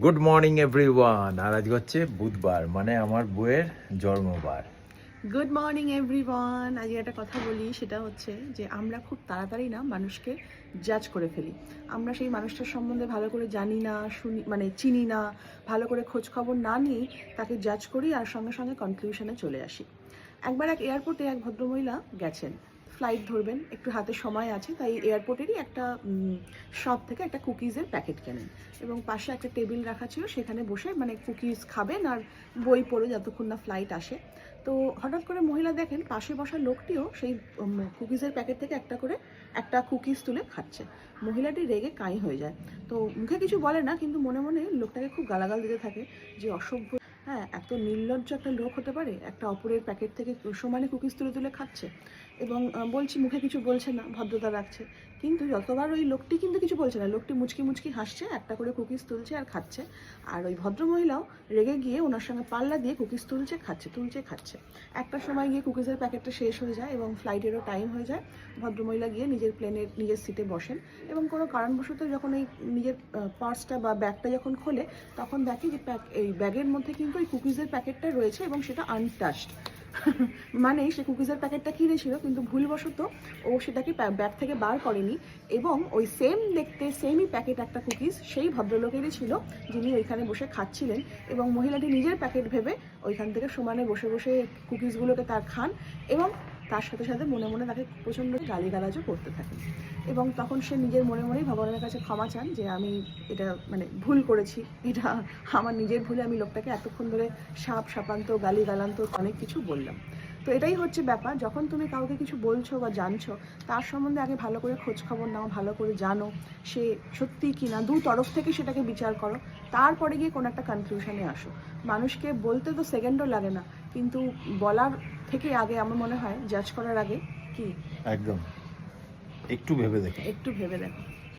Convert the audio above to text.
Good morning everyone. আর আজকে হচ্ছে বুধবার, মানে আমার বউয়ের জন্মবার। Good morning everyone. আজকে একটা কথা বলি, সেটা হচ্ছে যে আমরা খুব তাড়াতাড়ি না মানুষকে জাজ করে ফেলি। আমরা সেই মানুষটার সম্বন্ধে ভালো করে জানি না, শুনি মানে চিনি না, ভালো করে খোঁজ খবর না নিয়ে তাকে জাজ করি আর সঙ্গে সঙ্গে কনক্লুশনে চলে আসি। একবার এক এয়ারপোর্টে এক ভদ্রমহিলা গেছেন, ফ্লাইট ধরবেন, একটু হাতে সময় আছে, তাই এয়ারপোর্টেরই একটা শপ থেকে একটা কুকিজের প্যাকেট কেনেন এবং পাশে একটা টেবিল রাখা ছিল, সেখানে বসে মানে কুকিজ খাবেন আর বই পড়ে যতক্ষণ না ফ্লাইট আসে। তো হঠাৎ করে মহিলা দেখেন পাশে বসা লোকটিও সেই কুকিজের প্যাকেট থেকে একটা কুকিজ তুলে খাচ্ছে। মহিলাটি রেগে কাঁই হয়ে যায়। তো মুখে কিছু বলে না, কিন্তু মনে মনে লোকটাকে খুব গালাগাল দিতে থাকে যে অসভ্য, হ্যাঁ, এত নির্লজ্জ একটা লোক হতে পারে, একটা অপরের প্যাকেট থেকে সমানে কুকিজ তুলে তুলে খাচ্ছে। এবং বলছি মুখে কিছু বলছে না, ভদ্রতা রাখছে, কিন্তু যতবার ওই লোকটি কিন্তু কিছু বলছে না, লোকটি মুচকি মুচকি হাসছে, একটা করে কুকিজ তুলছে আর খাচ্ছে। আর ওই ভদ্রমহিলাও রেগে গিয়ে ওনার সঙ্গে পাল্লা দিয়ে কুকিজ তুলছে খাচ্ছে। একটা সময় গিয়ে কুকিজের প্যাকেটটা শেষ হয়ে যায় এবং ফ্লাইটেরও টাইম হয়ে যায়। ভদ্রমহিলা গিয়ে নিজের প্লেনের নিজের সিটে বসেন এবং কোনো কারণবশত যখন এই নিজের পার্সটা বা ব্যাগটা যখন খোলে, তখন দেখে যে এই ব্যাগের মধ্যে কিন্তু ওই কুকিজের প্যাকেটটা রয়েছে এবং সেটা আনটাচড। মানে সে কুকিজের প্যাকেটটা কিনেছিল, কিন্তু ভুলবশত ও সেটাকে ব্যাগ থেকে বার করেনি এবং ওই সেম দেখতে সেমই প্যাকেট একটা কুকিজ সেই ভদ্রলোকেরই ছিল যিনি ওইখানে বসে খাচ্ছিলেন। এবং মহিলাটি নিজের প্যাকেট ভেবে ওইখান থেকে সমানে বসে বসে কুকিজগুলোকে তার খান এবং তার সাথে সাথে মনে মনে তাকে প্রচণ্ড গালিগালাজও করতে থাকেন। এবং তখন সে নিজের মনে মনেই ভগবানের কাছে ক্ষমা চান যে আমি এটা মানে ভুল করেছি, এটা আমার নিজের ভুলে আমি লোকটাকে এতক্ষণ ধরে সাপান্ত গালিগালান্ত অনেক কিছু বললাম। তো এটাই হচ্ছে ব্যাপার, যখন তুমি কাউকে কিছু বলছো বা জানছো, তার সম্বন্ধে আগে ভালো করে খোঁজ খবর নাও, ভালো করে জানো সে সত্যি কি না, দু তরফ থেকে সেটাকে বিচার করো, তারপরে গিয়ে কোনো একটা কনক্লুশনে আসো। মানুষকে বলতে তো সেকেন্ডও লাগে না, কিন্তু বলার থেকে আগে আমার মনে হয় জাজ করার আগে কি একদম একটু ভেবে দেখো। একটু ভেবে দেখো।